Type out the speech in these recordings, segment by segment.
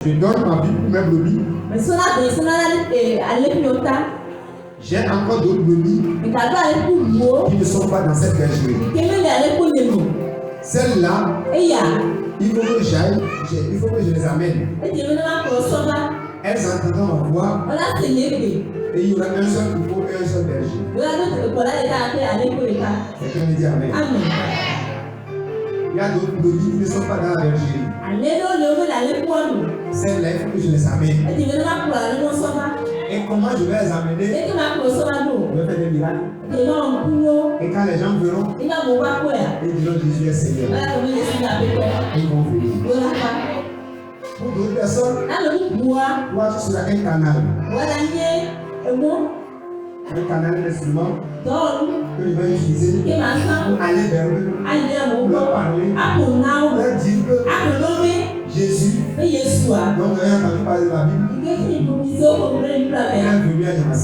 Je donne ma Bible pour mes brebis. J'ai encore d'autres brebis qui ne sont pas dans cette bergerie. Celles-là, il faut que j'aille, il faut que je les amène. Elles entendront ma voix et il y aura un seul troupeau et un seul berger. Quelqu'un me dit amen. Il y a d'autres brebis qui ne sont pas dans la bergerie. Celles-là, il faut que je les amène. Et comment je vais les amener? Je vais faire des miracles. Et quand les gens verront, ils diront Jésus est Seigneur. Ils vont venir. Pour d'autres personnes, toi tu seras un canal. Un canal d'instruments que je vais utiliser pour aller vers eux, pour leur parler, pour leur dire que Jésus, dont vous avez entendu parler de la Bible, est venu à Damas.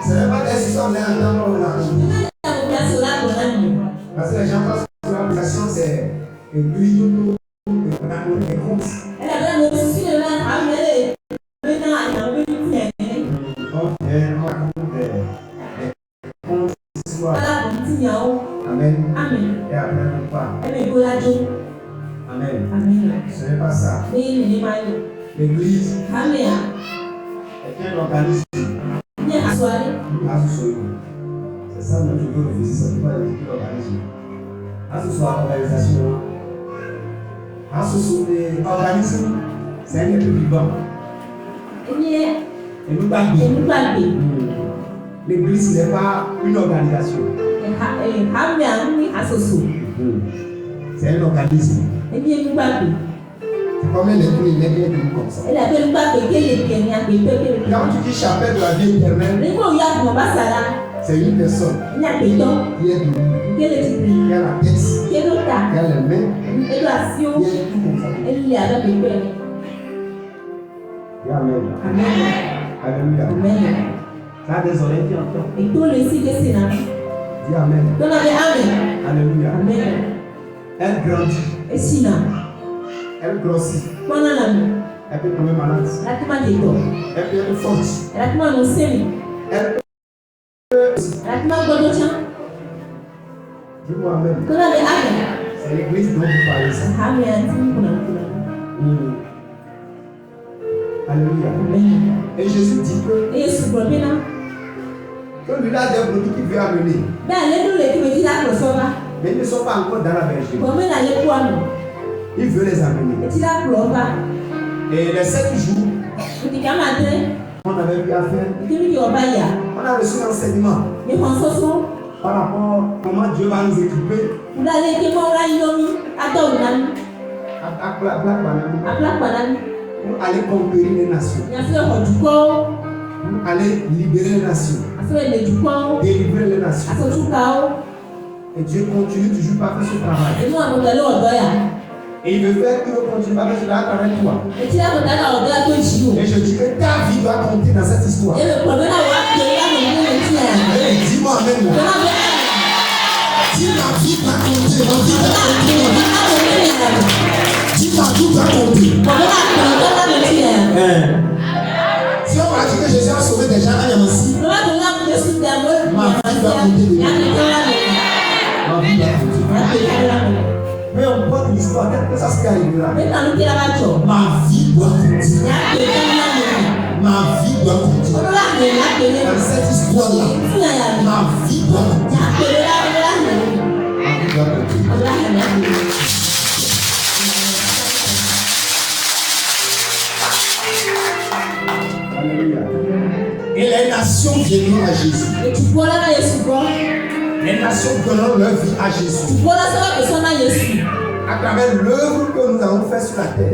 Ce n'est pas des histoires d'entendre là. Parce que les gens pensent que l'application c'est une grille. Amen. Et après on part. Amen. Ce n'est pas ça. L'église est un organisme. C'est ça notre vie, ça ne peut pas être l'organisme. Organisation. Organisme, c'est un être vivant. Et nous parlons. L'église n'est pas une organisation. C'est un organisme. C'est comme un être comme ça. Quand tu dis chapelle de la vie éternelle, c'est une personne qui est debout, qui a la tête, qui a les mains, qui est tout comme ça. Amen. Alléluia. Ça a des oreilles qui entendent. Dis Amen. Alléluia. Elle grandit. Elle grossit. Elle peut tomber malade. Elle peut être forte. Elle peut. Dis-moi Amen. C'est l'église dont vous parlez ça. Alléluia. Et Jésus dit que lui-là a des brebis qu'il veut amener. Mais ils ne sont pas encore dans la bergerie. Il veut les amener. Et les 7 jours, on avait eu affaire. On a reçu l'enseignement par rapport à comment Dieu va nous équiper pour aller conquérir les nations, pour aller libérer les nations, délivrer les nations. Et Dieu continue toujours par faire ce travail. Et il veut faire que nous continuions à faire cela à travers toi. Et je dis que ta vie doit compter dans cette histoire. Dis-moi Amen. Dis ma vie doit compter. Ma vie doit compter. Dis ma vie doit compter. Si on va dire que Jésus a sauvé des gens à Yamassi, ma vie doit compter. Ma vie doit compter. Mais on porte l'histoire, quelle que ça se arrivera. Ma vie doit continuer. Ma vie doit continuer. Dans cette histoire-là, ma vie doit continuer. Ma vie doit continuer. Alléluia. Et les nations viendront à Jésus. Les nations donneront leur vie à Jésus. À travers l'œuvre que nous avons faite sur la terre,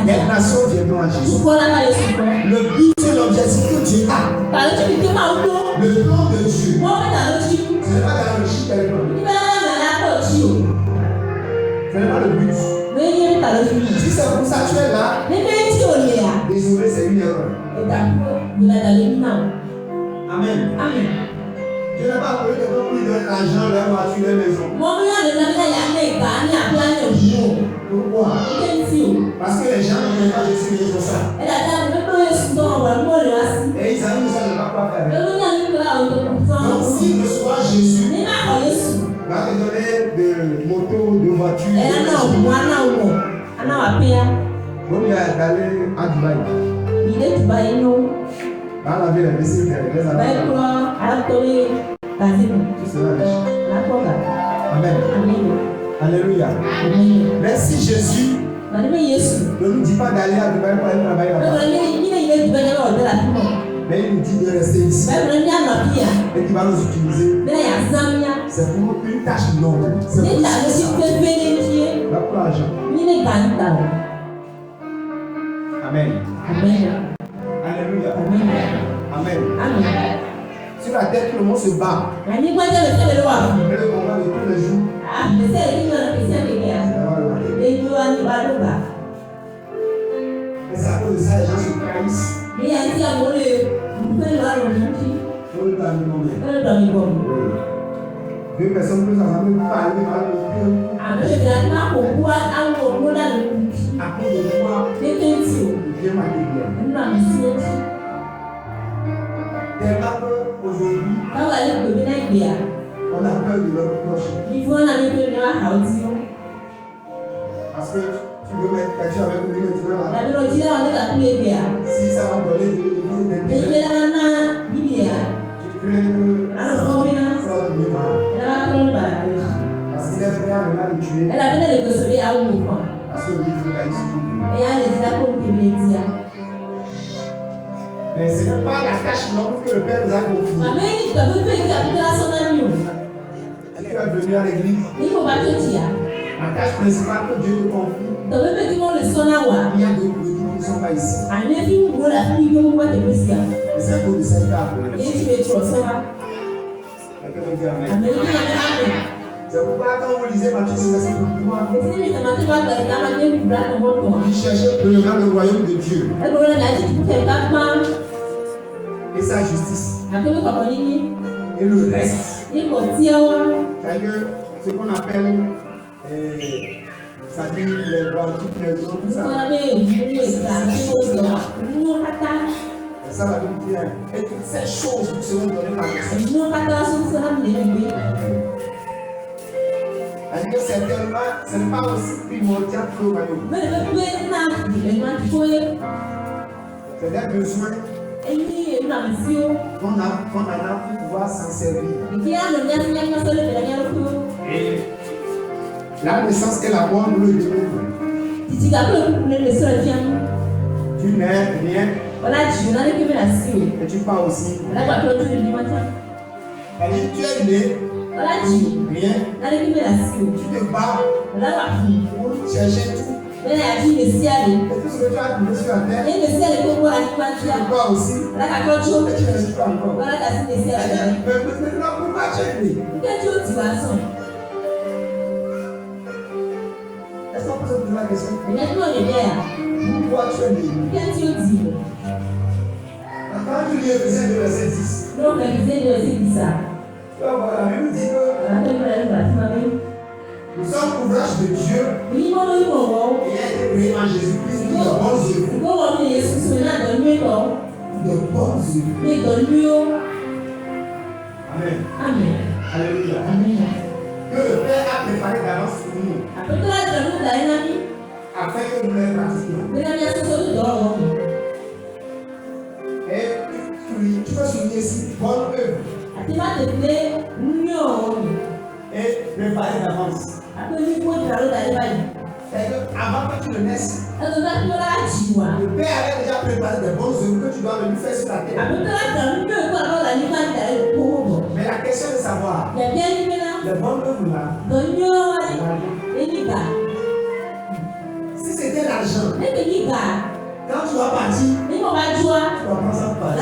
les nations viendront à Jésus. Le but et l'objectif que Dieu a, le plan de Dieu, ce n'est pas d'enrichir quelqu'un. Ce n'est pas le but. Si c'est pour ça que tu es là, désolé, c'est une erreur. Amen. Je n'ai pas appelé quelqu'un pour lui donner l'argent, la voiture, la maison. Pourquoi? Parce que les gens n'ont pas Jésus pour ça. Et ils arrivent, ça ne va pas faire. Donc, si le soir Jésus va te donner de moto, de voiture, de maison, bon, il y a d'aller à Dubaï. Dans la ville, les messieurs, les amis. Tu seras riche. Amen. Alléluia. Merci Jésus. Ne nous dit pas d'aller à Dubaï pour aller travailler là-bas. Mais il nous dit de rester ici. Et qu'il va nous utiliser. C'est pour une tâche noble. C'est pour l'argent. Amen. Alléluia. Amen. Sur la terre, tout le monde se bat. Et le combat de tous les jours. Mais c'est à cause de ça, les gens se trahissent. Deux personnes plus ensemble parler mal de Dieu. À cause de quoi Dieu m'a dit bien. Tellement qu'aujourd'hui, on a peur de leur proche. Parce que tu veux mettre quelqu'un avec lui maintenant. Si ça va donner de l'intérêt, tu crains que ça soit du mal. Parce qu'il est prêt à venir le tuer. Parce que lui, il faut qu'il mais ce n'est pas la tâche noble que le Père nous a confiée. Tu vas venir à l'église. La tâche principale que Dieu te confie. Il y a d'autres qui ne sont pas ici. Et c'est à cause de ça qu'il a appelé. Amen. C'est pourquoi quand vous lisez Matthieu 6, verset 23, il cherchait premièrement le royaume de Dieu et sa justice. Et le reste, c'est-à-dire ce qu'on appelle c'est-à-dire les voitures, les autres, tout ça. Ça va nous dire, et toutes ces choses qui seront données par Dieu. C'est-à-dire que certainement, ce n'est pas aussi primordial que le royaume. C'est un besoin qu'on a pour pouvoir s'en servir. Et la naissance est la bonne nous le demande. Tu n'es rien. Et tu pars aussi. C'est-à-dire tu es né. Rien. Tu te bats pour chercher tout. Et tout ce que tu as trouvé sur la terre, tu te bats aussi. Et tu ne restes pas encore. Mais maintenant, pourquoi tu es né? Est-ce qu'on peut se poser la question? Pourquoi tu es né? Quand tu lis Éphésiens 2, verset 10, tu vas voir la Bible dit que nous sommes ouvrage de Dieu et a été créé en Jésus-Christ pour de bonnes œuvres. Amen. Alléluia. Que le Père a préparé d'avance pour nous afin que nous les pratiquions. Et tu peux souligner ici bonne œuvre et préparer d'avance. C'est-à-dire avant que tu ne naisses, le Père avait déjà préparé des bonnes œuvres que tu dois venir faire sur la terre. Mais la question est de savoir, les bonnes œuvres là, si c'était l'argent, quand tu vas partir, tu vas prendre ça pour partir.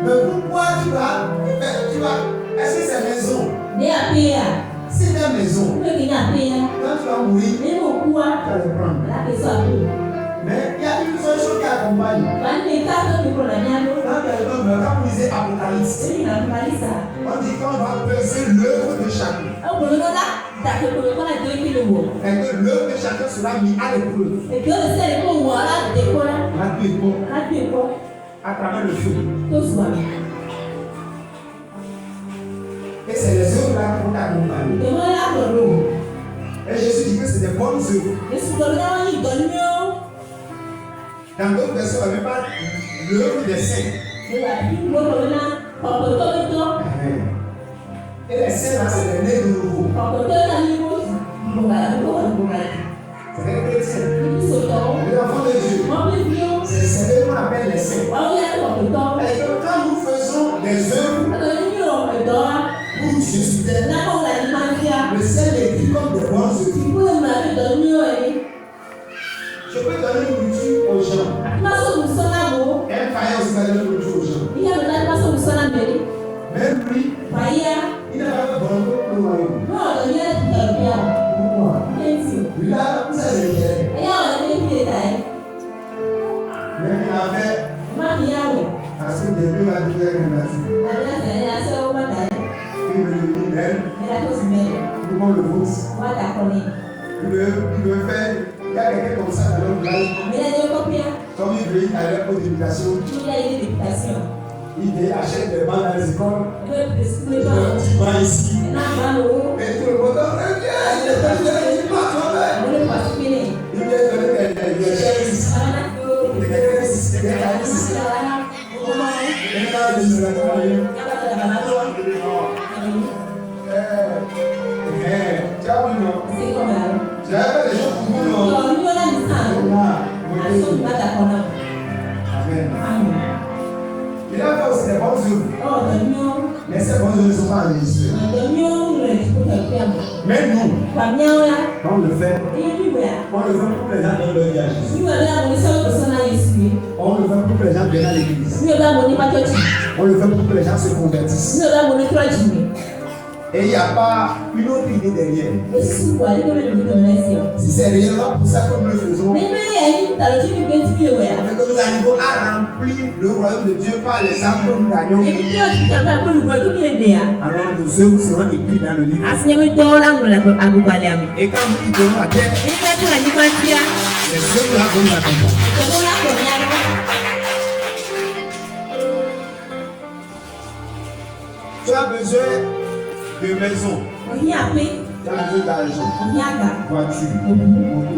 Mais pourquoi tu vas, est-ce que c'est maison? C'est ta maison. Quand tu vas mourir, tu vas le prendre. Mais il y a une seule chose qui accompagne. Quand vous lisez Apocalypse, on dit qu'on va peser l'œuvre de chacun. Et que l'œuvre de chacun sera mise à l'épreuve. À travers le feu. Et c'est les œuvres là qui vont t'accompagner. Et Jésus dit que c'est des bonnes œuvres. Dans d'autres versions, on ne pas l'œuvre des saints. Et les saints là, c'est les nés de nouveau. C'est les chrétiens. Les enfants de Dieu. C'est eux qu'on appelle les saints. Et quand nous faisons des œuvres pour Jésus, le ciel est écrit comme des bonnes œuvres. Je peux donner une nourriture aux gens. Un païen aussi va donner une nourriture aux gens. Même lui, il n'a pas de bon pour le royaume. Pourquoi? Lui là, ça c'est le bien. Même il a fait. Parce que Dieu va dire que il veut devenir belle. Comment le vôtre? Il veut faire. Il y a quelqu'un comme ça dans notre village. Comme il veut aller aux éducations. Il achète des bancs dans les écoles. Il met un petit banc ici. Et tout le monde dit, il vient donner des chaises ici. Il a fait aussi des bonnes œuvres. Mais ces bonnes œuvres ne sont pas enregistrées. Mais nous, quand on le fait pour les gens dans leur vie à Jésus. On le fait pour que les gens viennent à l'église. On le fait pour que les gens se convertissent. Et il n'y a pas une autre idée derrière. Si c'est réellement pour ça que nous le faisons, et que nous arrivons à remplir le royaume de Dieu par les âmes que nous gagnons, alors nos œuvres seront écrites dans le livre. Et quand nous quitterons la terre, les œuvres là vont nous accompagner. Tu as besoin de maison. Tu as besoin d'argent. Voiture.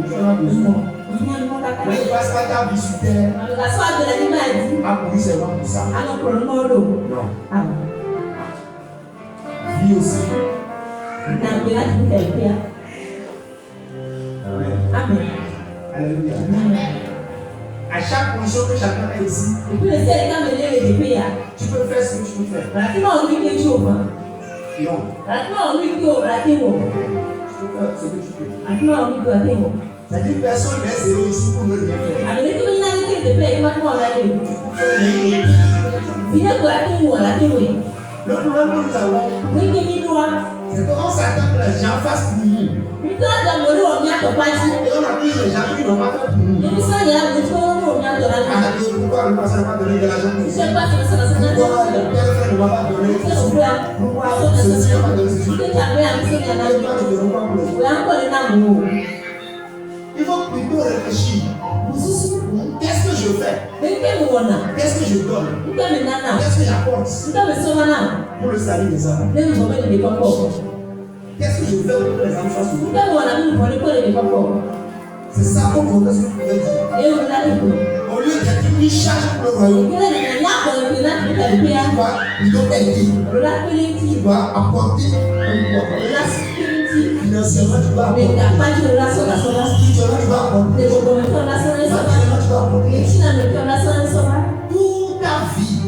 Tu as besoin. Mais ne passe pas ta vie sur terre. Ah oui, c'est bon pour ça. Non. Vie aussi. Amen. Alléluia. À chaque position que chacun est ici, tu peux faire ce que tu peux faire. Non. Tu peux faire ce que tu peux. C'est-à-dire personne n'est zéro ici pour ne rien faire. Le problème que nous avons, c'est qu'on s'attend que les gens fassent pour nous. Et on a plus de gens qui n'ont pas fait pour nous. Pourquoi le pasteur n'a pas donné de l'argent pour nous? Pourquoi le père ne m'a pas donné de l'argent? Pourquoi ceci n'a pas donné de l'argent? Il faut plutôt réfléchir. Qu'est-ce que je fais? Qu'est-ce que je donne? Qu'est-ce que j'apporte pour le salut des âmes? Qu'est-ce que je fais pour que les âmes fassent pour moi? C'est ça qu'on compte ce que vous pouvez dire. Au lieu d'être une charge pour le royaume, tu dois plutôt aider. Tu dois apporter un corps. Financièrement, tu dois apporter. Spirituellement, tu dois apporter. Matériellement, tu dois apporter. Toute ta vie,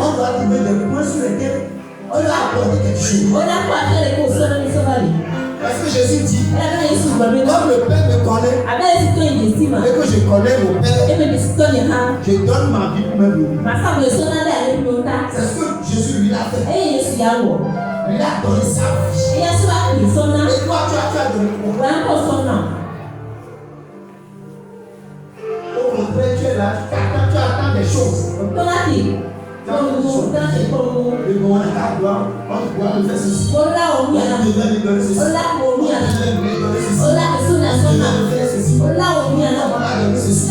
on doit trouver des points sur lesquels on doit apporter quelque chose. Parce que Jésus dit, comme le Père me connaît, et que je connais mon Père, je donne ma vie pour me bénir. C'est ce que Jésus lui a fait. Il a donné sa vie. Et toi, tu as donné quoi? là, tu attends des choses. Le bon, on doit faire ceci. On devait lui donner ceci. On devait lui donner ceci. On devait faire ceci. On a donné ceci.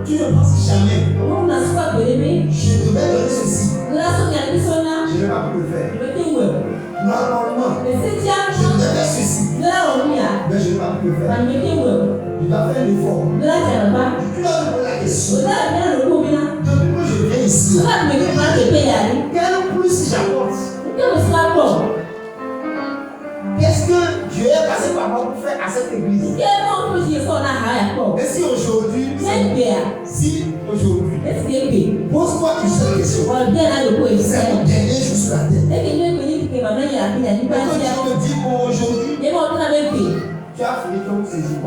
Tu ne penses jamais. Je devais donner ceci. Je n'ai pas pu le faire. Normalement, je devais faire ceci. Mais je n'ai pas pu le faire. Tu dois faire l'effort. Tu dois me poser la question. Depuis que je viens ici, quel plus j'apporte? Qu'est-ce que Dieu est passé par moi pour faire à cette église? Et si aujourd'hui, pose-toi une seule question. C'est mon dernier jour sur la terre. Et que Dieu me dit aujourd'hui, tu as fini ton séjour.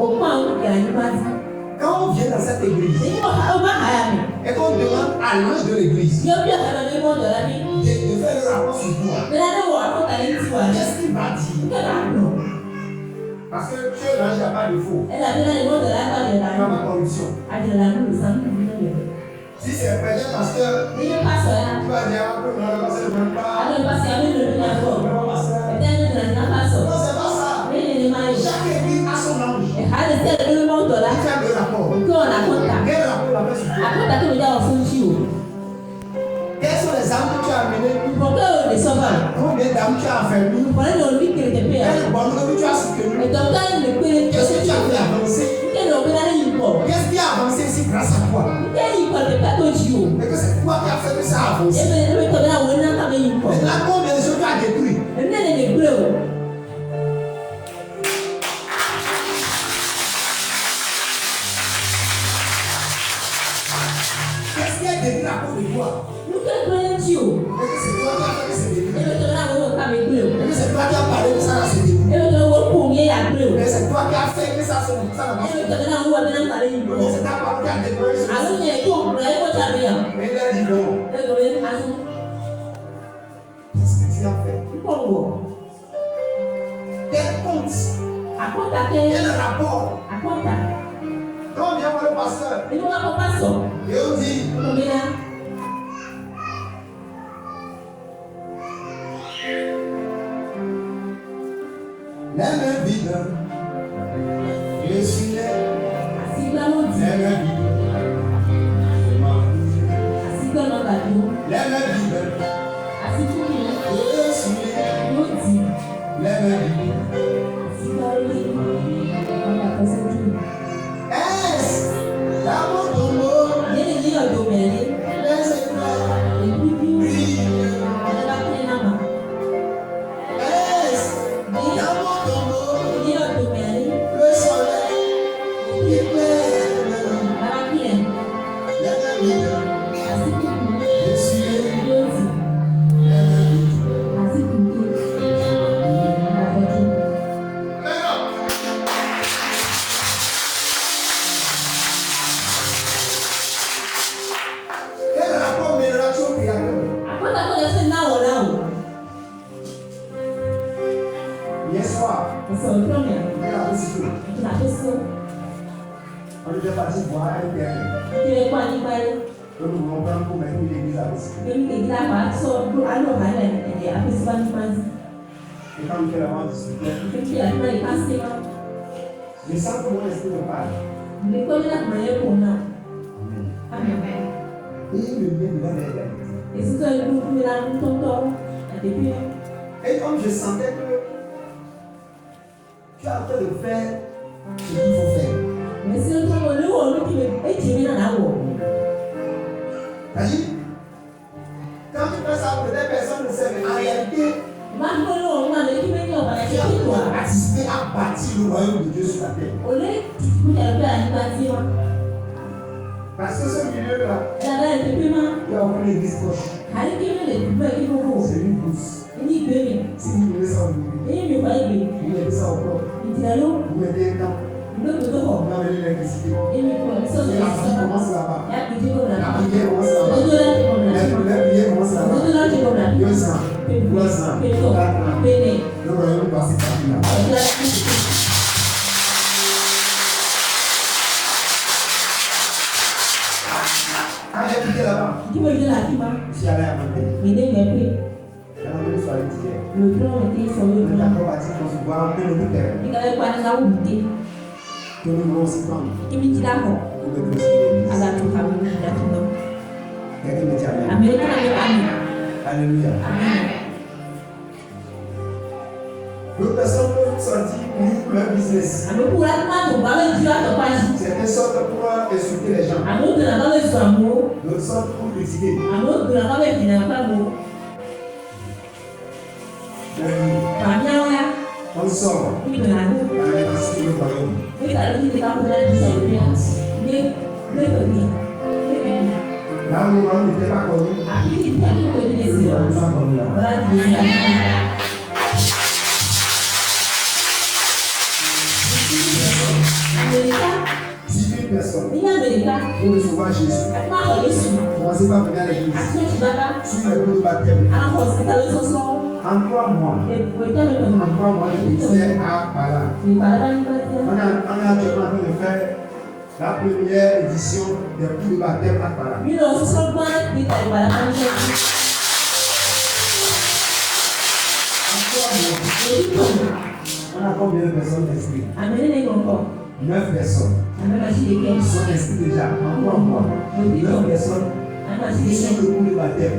Quand on vient dans cette église et qu'on demande à l'ange de l'église de faire le rapport sur toi, qu'est-ce qu'il va dire? Parce que Dieu l'ange n'a pas de faux. Il n'a pas de corruption. Si c'est un prêtre pasteur, tu vas dire un peu, non, le pasteur ne veut pas. Non, c'est pas ça. Chaque église a son ange. Il fait le rapport. Quel rapport la fait sur toi? Quelles sont les âmes que tu as amenées? Combien d'âmes tu as enfermées? Quel bonheur que tu as soutenu? Qu'est-ce que tu as fait avancer? Qu'est-ce qui a avancé ici grâce à toi? Et que c'est toi qui as fait que ça a avancé. Maintenant, combien de choses tu as détruit? Qu'est-ce qui a détruit à cause de toi? Et que c'est toi qui as fait que c'est détruit. Et que c'est toi qui as parlé que ça a été détruit. Et c'est toi qui as fait que ça n'a pas été détruit. C'est ta parole qui a détruit. Mais il a dit non. Qu'est-ce que tu as fait? Quel compte? Quel rapport? Quand on vient voir le pasteur, et on dit les mains vides, je suis là. Les mains vides, les mains vides, je suis là. Les mains vides. On était parti voir un père. Nous nous montrons pour mettre l'église à Bessico. Et quand nous faisons la discussion, je sens que mon esprit me parle. Amen. Et il me vient de la réalité. Et comme je sentais que tu es en train de faire ce qu'il faut faire. C'est-à-dire, quand tu fais ça, peut-être personne ne sait, mais en réalité, tu as participé à bâtir le royaume de Dieu sur la terre. Parce que ce milieu-là, il n'y a aucune église proche. C'est une pousse. Si vous voulez ça au milieu, vous mettez ça au bloc. Vous mettez un camp. Vous avez l'électricité. Et la vie commence là-bas. La prière commence là-bas. La prière commence là-bas. 2 ans, 3 ans, 4 ans. Le royaume passe par là. fallait dire. Le plan était sur le On est plan. d'accord à dire qu'on se voit un peu notre terrain. Il avait pas de la route. Que nous voulons aussi prendre. Qui me dit d'accord. Pour mettre aussi l'église. À la tour, à la tour. Quelqu'un me dit Amen. Amen. Amen. Alléluia. Amen. D'autres personnes peuvent sortir pour leur business. Amen. Pour la main, on va le dire à ton page. Certains sortent pour insulter les gens. Amen. De la main, le soin. D'autres sortent pour critiquer. Amen. De la main, le finalement. On sort. Oui, de la main. On est passé le royaume. Oui, ça veut dire que quand vous avez dit ça, vous avez dit. Mais, là où on n'était pas connu, ah, il dit pas qu'il peut dire on n'est pas connu là. voilà, Si une personne il y a Américain. pour recevoir Jésus, commencez par venir à l'église. Sur le cours de baptême. En 3 mois, de ministère à Bala. On est actuellement en train de faire la première édition des cours de baptême à Bala. On a combien de personnes inscrites? 9 personnes. Ils sont inscrits déjà en 3 mois. 9 personnes qui sont le cours de baptême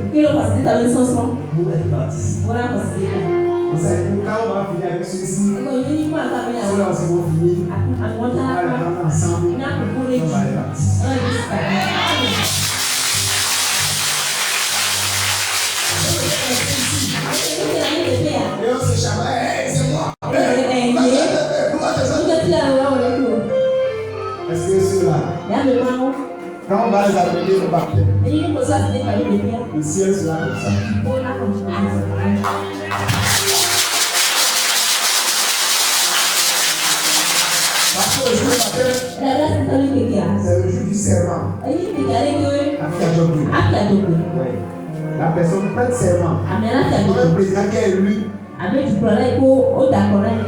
pour être baptisés. Vous savez, quand on va finir avec ceux-ci, ceux-là aussi vont finir. On va les prendre ensemble. On va les baptiser. Et on se chamaille, c'est moi. Est-ce que ceux-là, quand on va les appeler au baptême, le ciel sera comme ça. Parce que le jour du baptême, c'est le jour du serment. La personne prête serment. Comme un président qui est élu,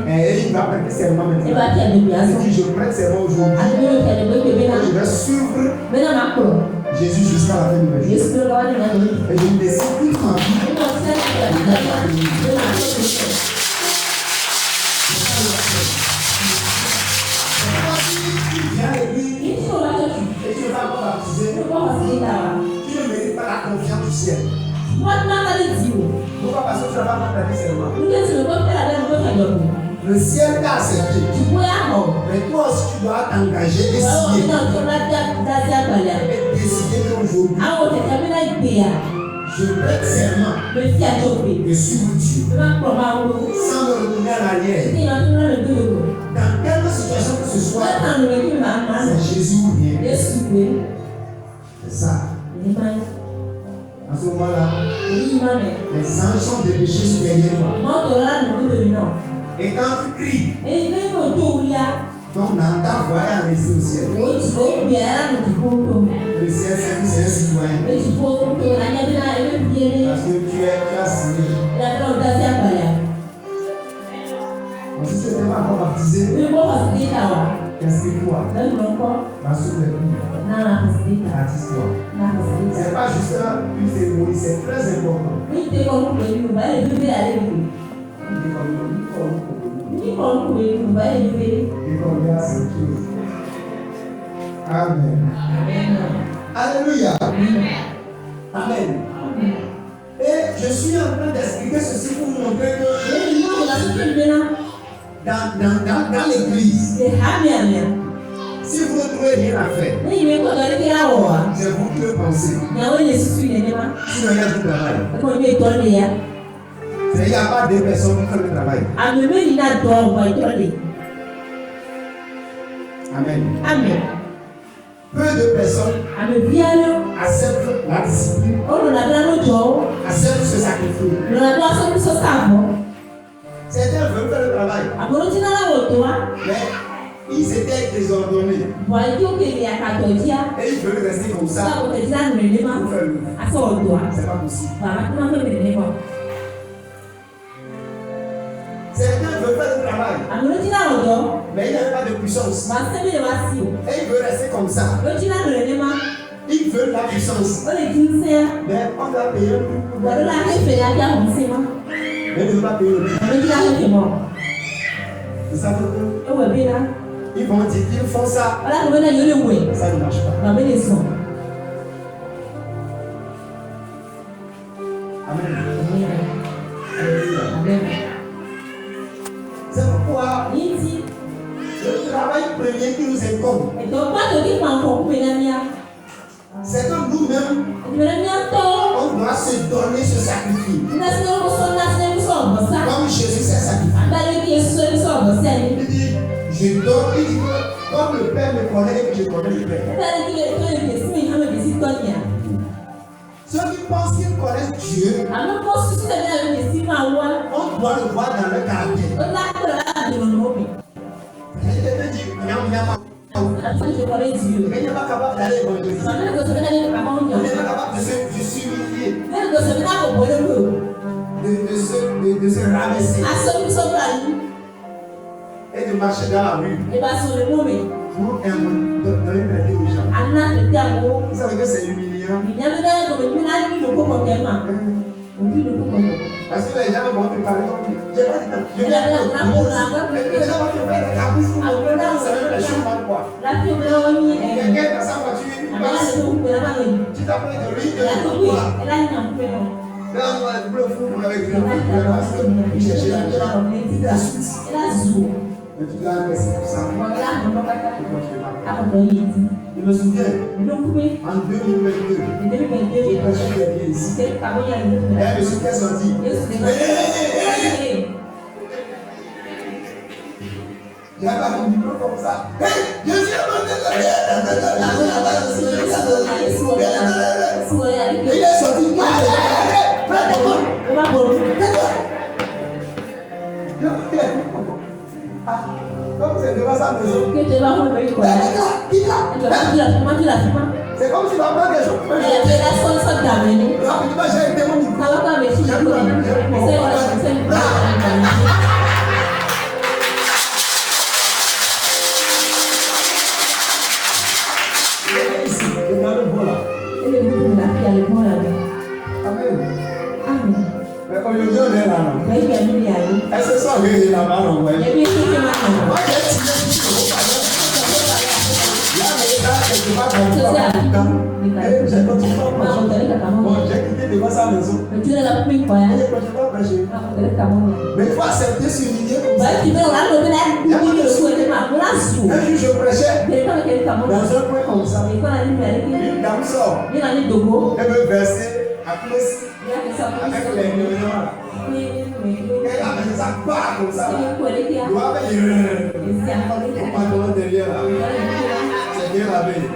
et il va prêter serment maintenant. Il dit je prête serment aujourd'hui. Je vais suivre Jésus jusqu'à la fin de mes jours. Et je me décide toute ma vie. Viens à l'église et tu ne vas pas baptiser. Tu ne mérites pas la confiance du ciel. Pourquoi? Parce que tu n'as pas prêté serment. Le ciel t'a accepté. Mais toi aussi tu dois t'engager et signer. Et décider qu'aujourd'hui, je prête serment de suivre Dieu. Sans me retourner en arrière. Dans quelle situation que ce soit, c'est Jésus ou rien. C'est ça. À ce moment-là, les anges sont dépêchés sur derrière moi. Et quand tu cries, ton entend voyer en rester au ciel. Le ciel, c'est un citoyen. Parce que tu as signé. Si tu n'es pas encore baptisé, inscris-toi. Parce que baptise-toi. Ce n'est pas juste une cérémonie, c'est très important. Amen. Alléluia. Amen. Et je suis en train d'expliquer ceci pour vous montrer que dans l'église, si vous ne trouvez rien à faire, c'est vous qui le pensez. Sinon, il y a du travail. Il n'y a pas deux personnes qui font le travail. Amen. Peu de personnes acceptent la discipline, acceptent ce sacrifice. Certains veulent faire le travail, mais ils étaient désordonnés. Et ils veulent rester comme ça pour faire le. C'est pas possible. Certains veulent faire le travail, mais ils n'avaient pas de puissance. Et ils veulent rester comme ça. Ils veulent la puissance. Mais on doit payer un prix pour Mais ne pas payer le prix. Vous savez que ils vont dire qu'ils font ça. Ça ne marche pas. Amen. Amen. C'est pourquoi le travail premier qui nous incombe, c'est que nous-mêmes, on doit se donner ce sacrifice. Comme Jésus s'est sacrifié. Il dit, je donne, il dit, comme le Père me connaît et que je connais le Père. Ceux qui pensent qu'ils connaissent Dieu, on doit le voir dans leur caractère. On n'est pas capable d'aller évangéliser. On n'est pas capable de s'humilier, de se rabaisser et de marcher dans la rue pour donner des aux gens. Vous savez que c'est humiliant. Parce que les gens vont te parler comme je vais les gens vont te faire des caprices pour vous. Ça veut dire quoi? Quelqu'un dans sa voiture, tu t'appelles de lui, de quoi? Là, on va le fou avec lui, parce que il cherchait l'argent, il a suite. Mais tu dois rester pour ça. Je me souviens, en 2022, j'ai prêché quelqu'un ici. Et un monsieur qui est sorti. J'avais un micro comme ça. Je suis il est sorti. Comme c'est devant sa maison. C'est comme si ma mère est choquée. Rapidement, j'ai été mon micro. Mais aujourd'hui, on est là. Est-ce que ça veut dire là-bas? Moi, j'ai tiré j'ai quitté devant sa maison. Mais il faut accepter s'humilier comme ça. Un jour, je prêchais dans un coin comme ça. Une dame sort. Elle veut verser à plus avec les millions. Elle a mis sa part comme ça. Elle doit avec le pantalon derrière là. C'est bien la veille.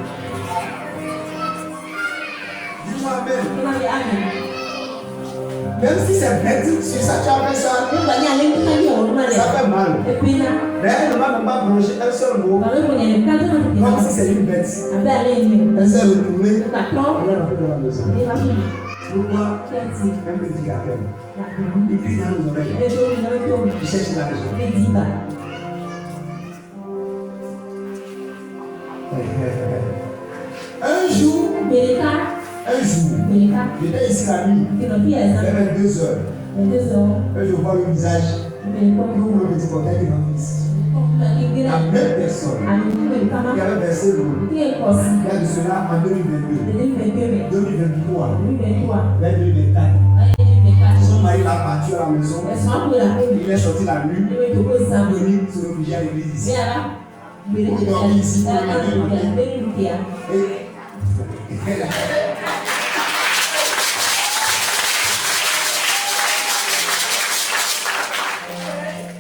Dis-moi Amen. Même si c'est bête, si ça tu as fait ça, ça fait mal. Mais elle ne va pas brancher un seul mot. Comme si c'est une bête. Elle s'est retournée. Elle a fait de la maison. Pourquoi un petit gars il crie dans nos oreilles. Il cherche l'argent. Un jour, j'étais ici la nuit. Il y avait 2 heures. Et je vois le visage. Le petit coquin qui est ici. La même personne qui avait versé le mot. Il y a de cela en 2022, 2023, 2024. Son mari l'a battu à la maison. Il est sorti la nuit. Il est venu se réfugier à l'église ici. Il dormit ici pour le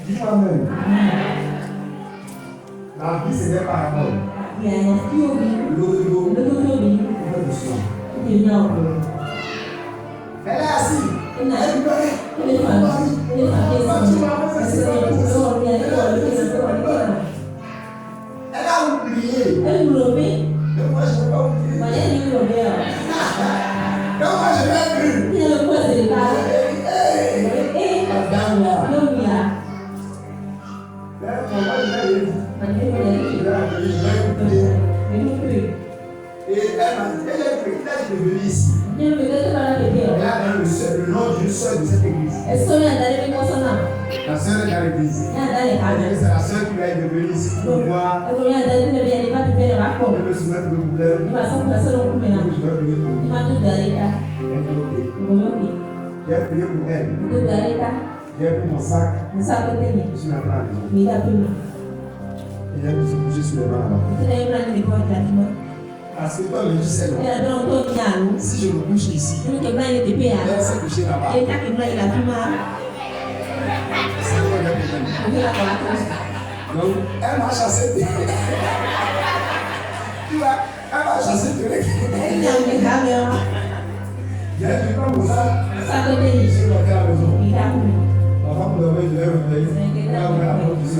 dis-moi même. La vie, c'est des paraboles. L'eau, le son. Elle est assise. Elle pleurait. Elle a oublié. Mais moi, je ne vais pas oublier. Donc, moi, je l'ai vu. Et elle m'a dit, elle est venue ici. Elle a le nom d'une soeur de cette église. La sœur est dans l'église. C'est la sœur qui va être venue ici pour voir. Elle veut se mettre le problème. Je vais prier pour j'ai prié pour elle. J'ai pris mon sac. Je suis maintenant à la maison. Et j'ai pu se bouger sur les mains là-bas. Parce que toi, le Dieu c'est là. Si je me couche ici, elle s'est couchée là-bas. Donc, elle m'a chassé. Tu vois, elle m'a chassé. J'ai pris comme ça. Je suis rentré à la maison. Ma femme me levait, je l'ai réveillée. Elle a ouvert la porte ici.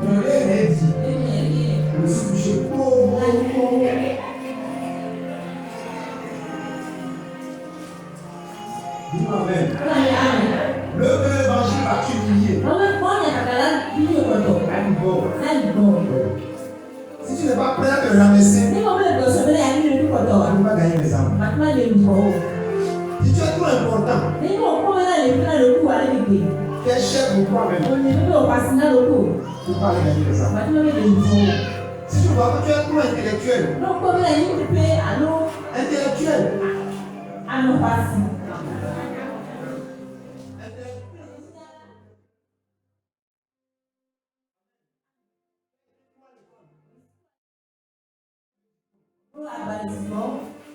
Je l'ai dit. Je me suis couché pauvre. Dis-moi amen. L'évangile va t'humilier. Si tu n'es pas prêt à te ramasser, tu ne vas pas gagner les âmes. Si tu es trop important, tu es cher pour toi-même. Tu ne peux pas aller gagner les âmes. Si tu vois que tu es trop intellectuel,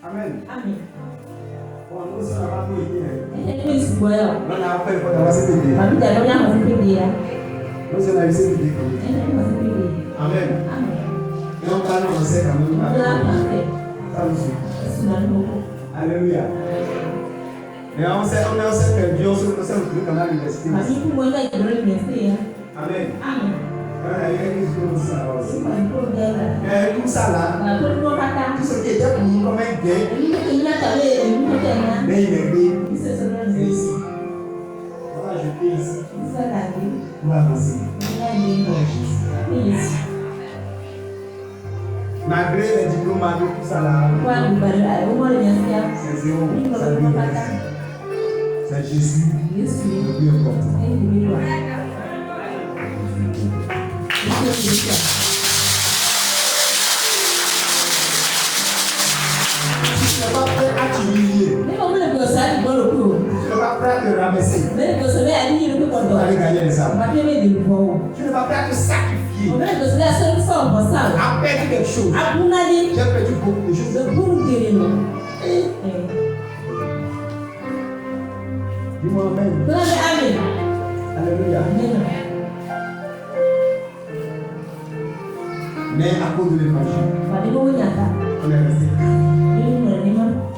Amen. Bon, nous aussi, on va nous aider. On a fait pour avoir cette idée. Nous sommes dans cette idée. Amen. Et on parle en sait quand même. Alléluia. Et on sait que Dieu, on sait que quand même l'université. Amen. Tout ça là, tout ce qui était pour nous comme un gain, mais il est gris. Ici. On va jeter ici. On va avancer. Malgré les diplômes, tout ça là, c'est zéro. C'est Jésus le plus important. Si tu n'es pas prêt à t'humilier, tu n'es pas prêt à te ramasser, tu vas aller gagner les âmes. Tu n'es pas prêt à te sacrifier, à perdre quelque chose. J'ai perdu beaucoup de choses. Dis-moi amen. Alléluia. Mais à cause de l'évangile, on est resté.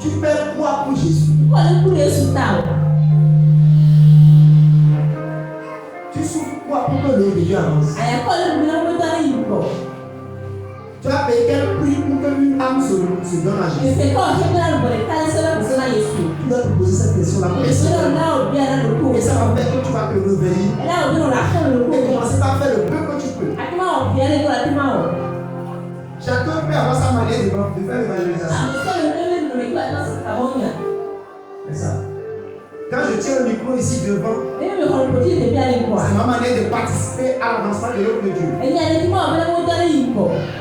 Tu perds quoi pour Jésus? Tu souffres quoi pour que le Dieu avance? Tu as payé quel prix pour que une âme se donne à Jésus? Tu dois te poser cette question-là. Et ça va faire que tu vas te réveiller. Et commencer par faire le peu que tu peux. Chacun peut avoir sa manière de faire l'évangélisation. C'est ça. Quand je tiens le micro ici devant, c'est ma manière de participer à l'avancement de l'œuvre de Dieu.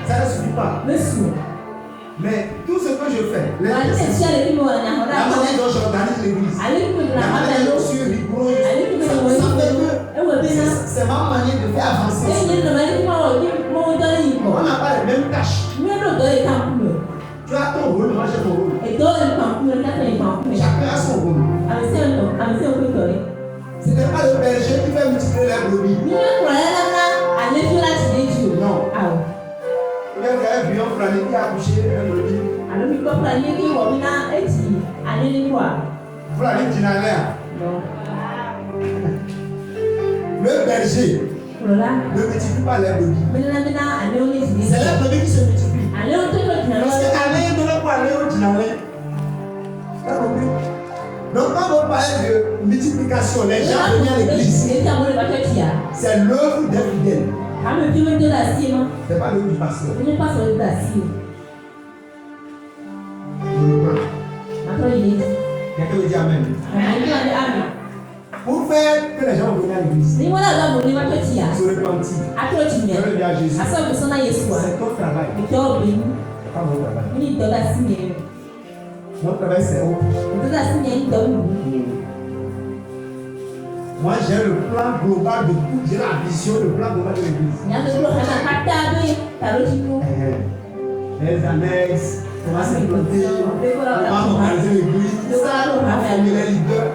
Ça ne suffit pas. Mais tout ce que je fais, la manière dont j'organise l'église, la manière dont je suis rigoureux, ça fait que c'est ma manière de faire avancer. On n'a pas les mêmes tâches. Tu as ton rôle, moi j'ai mon rôle. Chacun a son rôle. Ce n'est pas le berger qui fait multiplier les brebis. Non. Il y a un vieux frère qui a accouché un brebis. Frère qui n'a rien. Le berger ne multiplie pas les brebis. C'est les brebis qui se multiplient. Parce que aller ne va pas aller au dîner. T'as compris? Donc quand on parle de multiplication, les gens viennent à l'église. C'est l'œuvre des fidèles. C'est pas l'œuvre du pasteur. Quelqu'un me dit amen. Pour faire que les gens viennent à l'église. Ni wala la mo ni ma to tia. Se repentir. Akro ti me. Donner à Jésus. Asa mo so na Yesu a. C'est ton travail. Ito be ni. Pas mon travail. Ni do la si me. Notre travail, c'est autre. Do la si me do. Moi, j'ai le plan global de tout. J'ai la vision, le plan global de l'église. Nya do lo kana kata do ta lo ti mo. Les annexes, comment s'implanter, comment organiser l'église, comment former les leaders.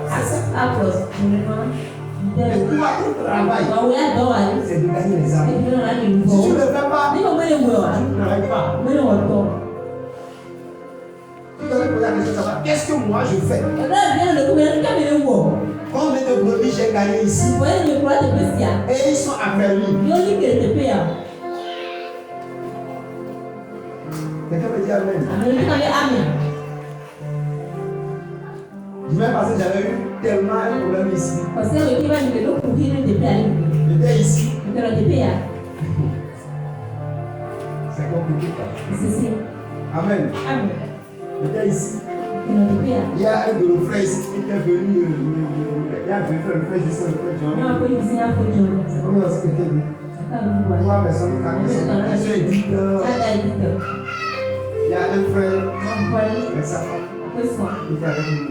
Et tout le travail, c'est de gagner les âmes. Si tu ne le fais pas, tu ne travailles pas. Tu dois te poser la question de savoir qu'est-ce que moi je fais. Combien de brebis j'ai gagné ici? Et ils sont affermis. Quelqu'un me dit Amen. Dimanche passé, j'avais eu tellement un problème ici. J'étais ici. C'est compliqué. Amen. J'étais ici. Il y a un de nos frères ici qui était venu. Il y a venu faire le frère juste le frère John. C'est comme ça que c'était dit. Trois personnes qui ont été éditeurs. Il y a un frère avec sa femme qui était avec nous.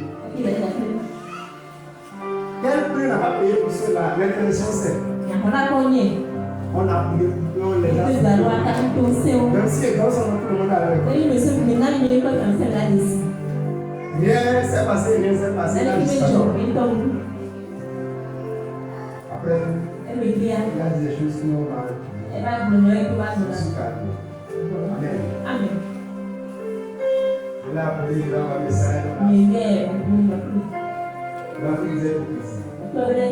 Quel prix n'a pas payé pour cela? L'intervention c'est. On a payé, on les a payés. Même si les gars sont tout le monde avec eux. Rien s'est passé, rien s'est passé. Après, il y a des choses qui n'ont pas. Amen. Il a appelé, il a envoyé un message. Il a pris des aides ici. Amen.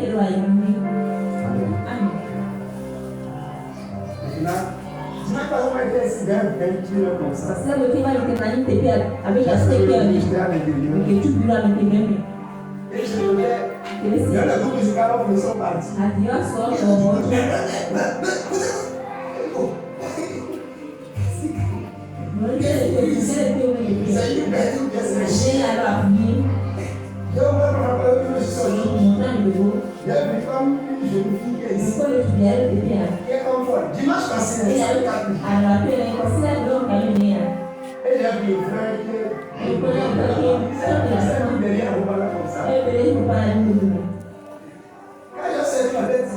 Maintenant, tu n'as pas vraiment été ici d'un tueur comme ça. Et je voulais. Il y a le groupe musical où nous sommes partis. Dimanche passé, et j'ai vu le frère qui est derrière le ballon comme ça. Quand je sais que la tête,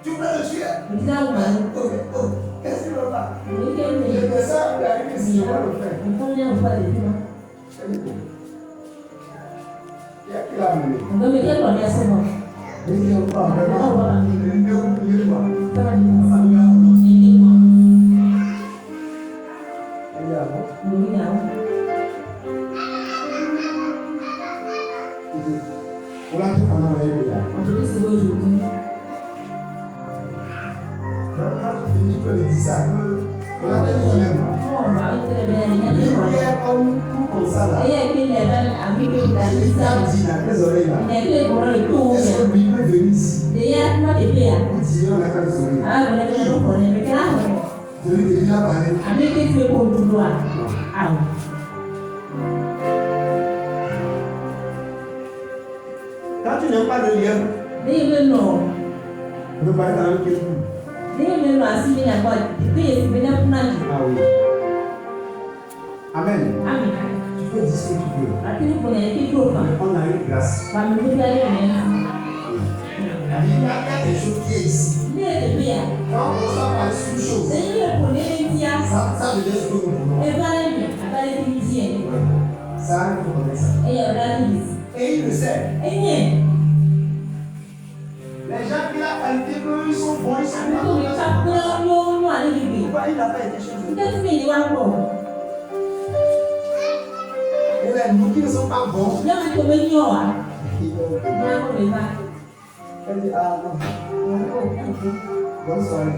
tu peux le tuer. Qu'est-ce qu'il veut pas? Je descends, il arrive ici, je vois le frère. Il y a qui l'a amené? Il dit, on va vraiment. Il dit, on l'a tout pendant la vie. Tu peux le dire ça. On a des problèmes. Il est comme ça là. Il a dit dans les oreilles là. Est-ce que lui peut venir ici? Vous disiez on a qu'à les oreilles. Je lui ai déjà parlé. Quand tu n'aimes pas le lien, on peut parler dans le cœur. Ah oui. Amen. Tu peux dire ce que tu veux. On a une grâce. Il y a des choses qui sont ici. Quand on commence à parler sur une chose, ça devient ce que nous voulons. Ça, il faut connaître ça. Et il le sait. Les gens qui l'ont qualifié, ils sont bons, ils sont bons. Pourquoi il n'a pas été chez eux? Et les nous qui ne sont pas bons, ils vont. Elle dit, ah non. Bonne soirée.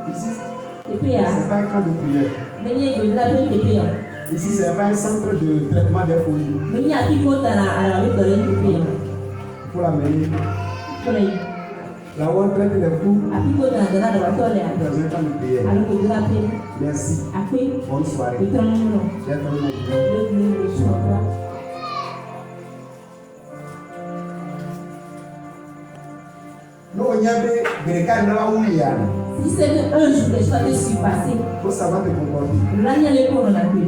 Ici, c'est pas un camp de prière. Ici, c'est pas un centre de traitement des folies. Il faut la mener. La honte traite les fous Apiko na dana da wato le. dans un temps de prière. Alo ko dira pe. Merci. Akwe. Bonne soirée. Ito no no. J'ai fait mon Le le chokra. Non, il y avait des cas là où il y a. Si c'est que un jour les choses te sont passées. Il faut savoir te comporter. Là il y a les cours na pe. Tu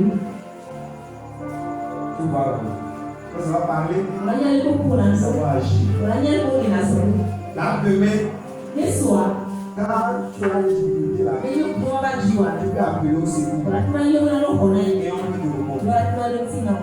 vas. Il faut savoir parler. Là il y a les cours na so. Savoir agir. Là il y a les cours na so. Là, demain, Le soir. quand tu as des difficultés là, Le jour va jiwa. tu peux appeler au secours. Là tu vas le na no kona. Et on peut te répondre. Là tu vas le tina.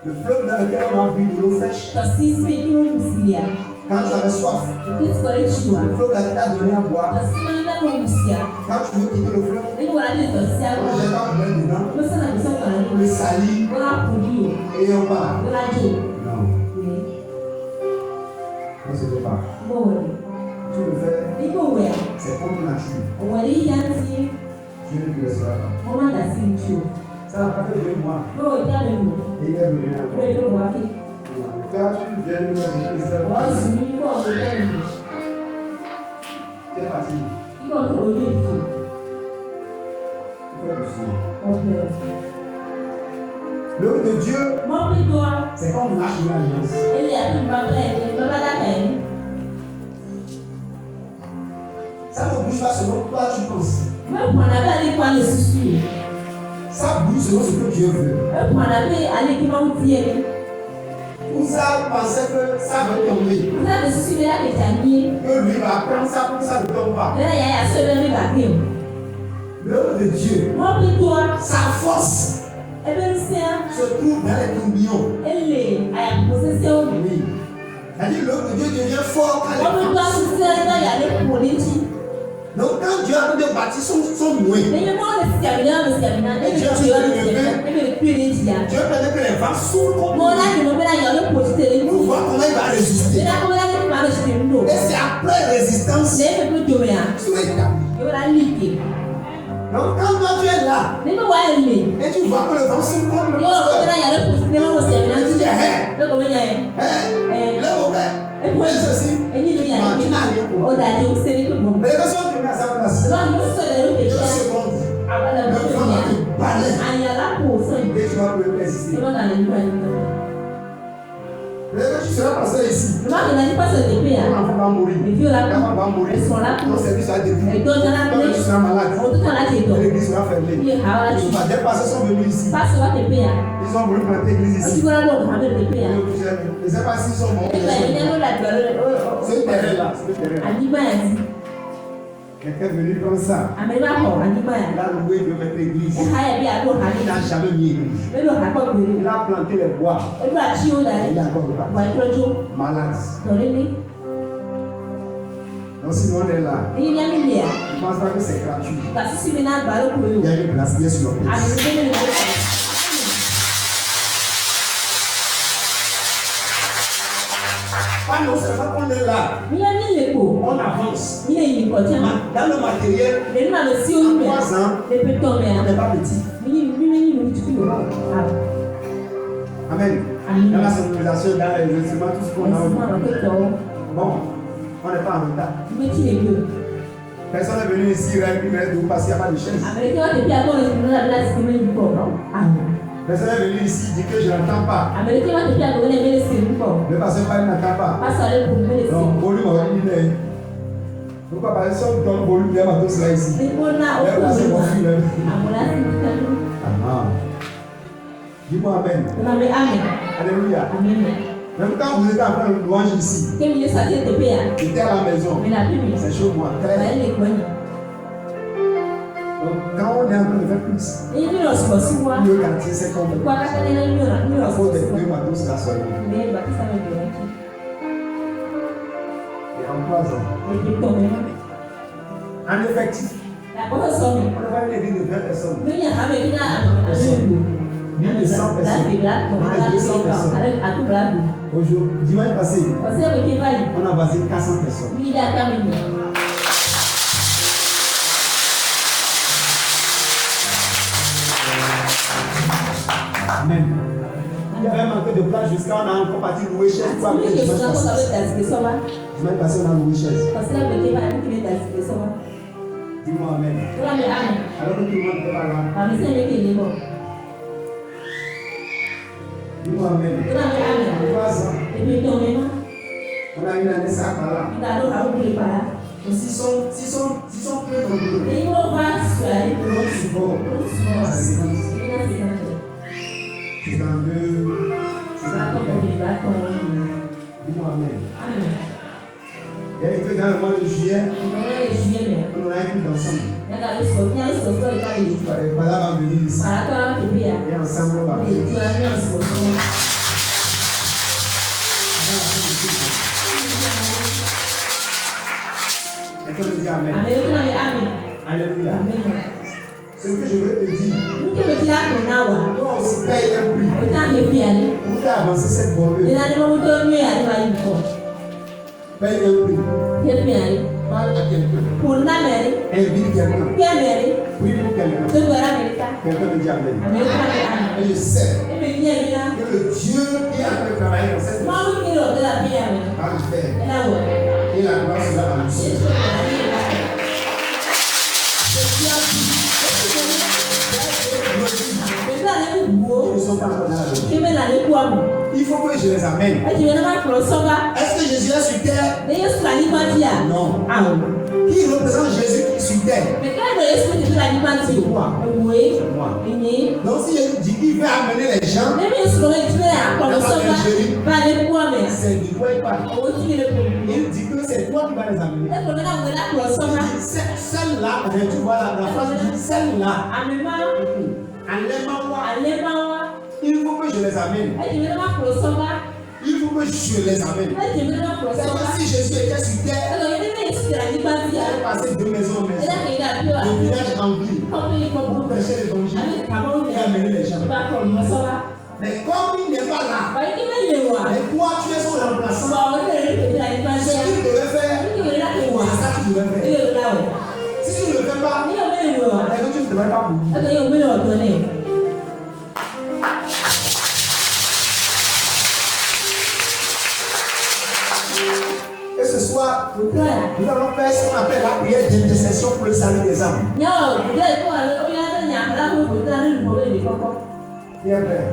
Le fleuve dans lequel on a bu de l'eau fraîche, Kasi speak no musia. quand tu avais soif, Kitu kwa jiwa. le fleuve là qui t'a donné à boire. Kasi na no musia. Quand tu veux quitter le fleuve, Ni wala ni tosia. on jette un peu dedans, Mo sana bisa kwa on le salit wala kudio. et on part. Wala jo. Non, on ne se fait pas. Bo. Tu le fais, Iko we. c'est contre nature. Wali yanti. Tu ne le feras pas. Mama da sincho. Ça n'a pas fait 2 mois. Bo ya le mo. Et il est venu encore. Bo yo wa ki. Quand tu viens de me dire ça, Wa zumi ko o le ni. c'est facile. Iko ko o le ni. Tu fais du ciel. Okay. L'œuvre de Dieu, Mo pe to. c'est quand on marche dans l'alliance. Ele a tu ba le. Baba da kai. Ça ne bouge pas selon toi, tu penses. Mo pa na ba le kwa le susu. Ça bouge selon ce que Dieu veut. Mo pa na be ale ki ma utie. Ouza pensait que ça va tomber. Uza de susu be la ke tani. Que lui va prendre ça pour que ça ne tombe pas. Ele ya ya so be me ba ke. L'œuvre de Dieu, Mo pe to. sa force Ebe nsia. se trouve dans les tourbillons. Ele aya possession. Oui. C'est-à-dire l'œuvre de Dieu devient fort quand Mo pe les to susu na ya le ko le ti. Donc quand Dieu a de bâtir son noué, Ele mo le stamina, le stamina. Ele tu yo le ti. Ele tu le ti ya. Dieu permet que les vents s'ouvrent comme Mo la ke mo be la ya le ko ti le pour ti. voir comment il va résister. Ele ko la ke ma le ti ndo. Et c'est après résistance Le pe to ya. que tu es établi. Yo la like. Donc quand toi tu es là Ne be wa ele. et tu vois que le vent s'ouvre comme le Yo ko be la ya le ko ti le mo stamina tu ti. dis, hé, Le ko be ya. le mauvais, fais ceci. Eni lo ya. Non, tu n'as rien pour O da je o se ni ko mo. Mais les personnes qui mettent à sa place, Lo ni so de lo ke 2 ya. secondes, Abala le mo vent va ya. te balayer Aya la ko so ni. et tu vas pouvoir résister. Lo na le ni ko ni. Peut-être que tu seras passé ici. Lo ma ke na ni pa so de pe ya. Ton enfant va mourir. Et puis, là, Ta femme va mourir. elles sont là Ton pour. service va être détruit. Et donc, dans la Toi, tu seras malade. on te la tête. L'église sera fermée. Oui, ah, Les passés sont venus ici. passe va te payer. Ils ont voulu planter l'église Tu ici. vas là, on va te payer. Je ne sais pas s'ils sont morts. Et là, il y a la Ce terrain-là, ce terrain-là. Anima dit. Quelqu'un est venu prendre ça. Américain, Anima. Il a loué de mettre l'église. Et ça, il y a bien à Il n'a jamais mis l'église. Mais le rapport de Il a planté les bois. Et puis, à Chio, là, Il a encore le ouais, le jour, malade. dans les lits. Donc si on est là, Et il y a mis là. je ne pense pas que c'est gratuit. Parce que si maintenant, bah, le Il y coup, a une place bien sur le à place. nous donner le Pas non seulement qu'on est là, il y a mis les pots. on avance. Il y a une hypothèse. Dans le matériel, Les gens, le si on 3 ans, les petits on n'est hommes, pas petit. Amen. Amen. Dans la sonorisation, dans les instruments, tout ce qu'on a. Bon, on n'est pas en retard. Personne n'est venu ici, il reste de vous parce qu'il n'y a pas de chaise. Personne n'est venu ici, dit que je n'entends pas. Le pasteur Paris n'entend pas. Donc, volume, il est. Pourquoi par exemple, on donne volume, il y a tous là ici. Dis-moi Amen. Alléluia. Même quand vous êtes en train de louange ici, j'étais à la maison, c'est chaud moi, très. Donc quand on est en train de faire plus, le quartier c'est comme il faut des deux matos là seulement. Et en 3 ans, en effectif, on va aller dire de 20 personnes. 1200 personnes. Aujourd'hui, dimanche passé, on a basé 400 personnes. Amen. Il y avait manqué de place jusqu'à on a encore parti louer chez toi. Je vais passer dans la chaise. Parce que là, le débat, il est dans la Dis-moi Amen. Alors que tout le monde est pas là. Dis-moi Amen. Pourquoi ça? On a une année ça par là. Si sont peu nombreux. C'est dans deux. Dis-moi Amen. Et que dans le mois de juillet, on a écouté ensemble. Voilà, va venir ici. Et ensemble, on va venir. Est-ce que tu dis Amen? Alléluia. Ce que je veux te dire, toi aussi paye un prix. Pour faire avancer cette bonne œuvre. Paye un prix. Parle à quelqu'un. Invite quelqu'un. Prie pour quelqu'un. Quelqu'un me dit Amen. Et je sais que le Dieu qui a fait travailler dans cette maison va le faire. Et la gloire sera à nous. Ils ne sont pas encore dans la vie. Il faut que je les amène. Est-ce que Jésus est sur terre? Non. Qui représente Jésus sur terre? C'est moi. Donc si je dis qu'il veut amener les gens, c'est de toi et pas. Il dit que c'est toi qui vas les amener. Celle-là, tu vois la phrase dit celle-là. Il faut que je les amène. Il faut que je les amène. C'est comme si Jésus était sur terre. Il allait passer de maison en maison, de village en ville, pour prêcher l'évangile et amener les gens. Mais comme il n'est pas là, et toi tu es son remplaçant, ce qu'il devait faire, c'est ça que tu devais faire. Si tu ne le fais pas, est-ce que tu ne devrais pas mourir? Et ce soir, nous allons faire ce qu'on appelle la prière d'intercession pour le salut des âmes. Viens frère.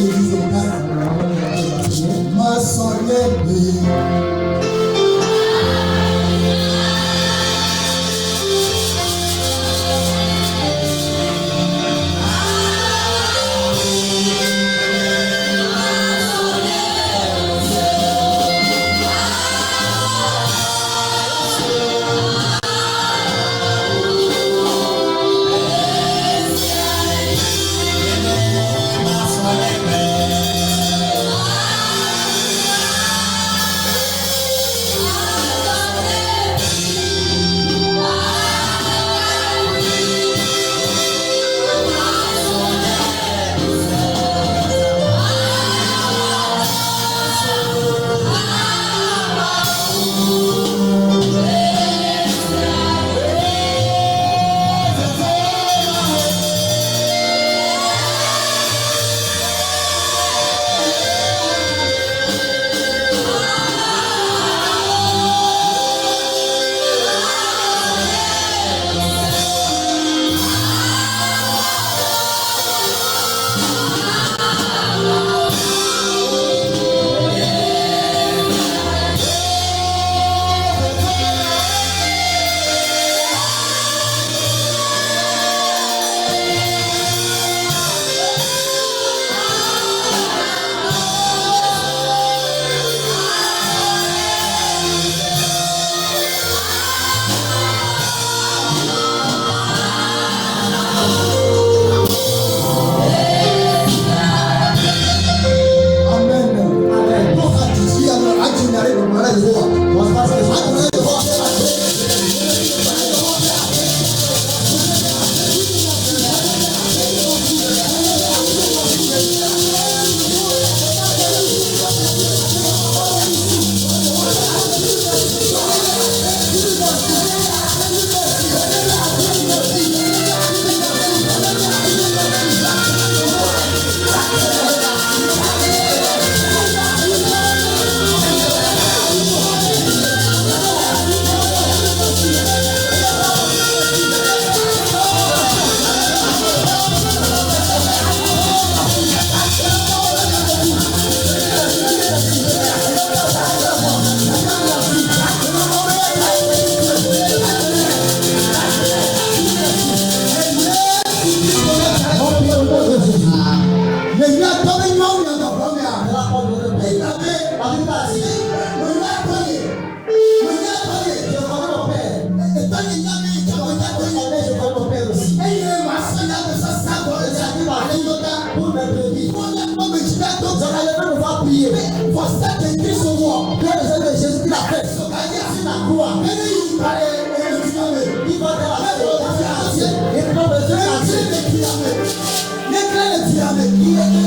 L'église locale Il